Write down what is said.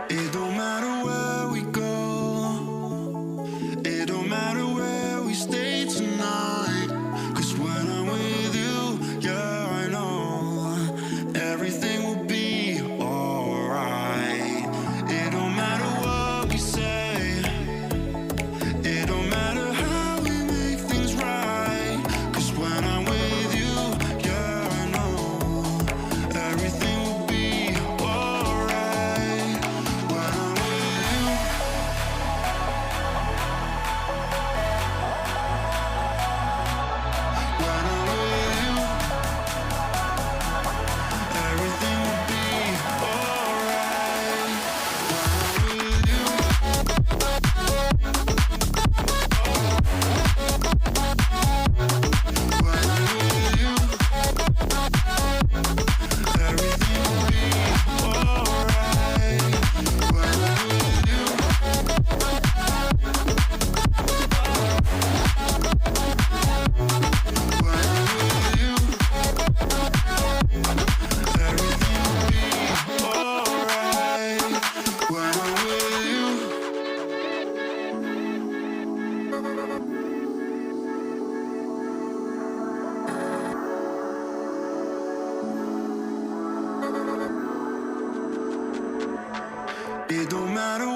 It don't matter where we go, it don't matter where we stay tonight. 'Cause when I'm with you, yeah, I know everything will be alright. It don't matter what we say, it don't matter how we make things right. 'Cause when I'm with you, yeah, I know everything will be alright. When I'm with you, when I'm with you, everything will be alright. When I'm with you, when I'm with you, everything will be alright. When I'm with you, when I'm with you, everything will be alright. When I'm with you. It don't matter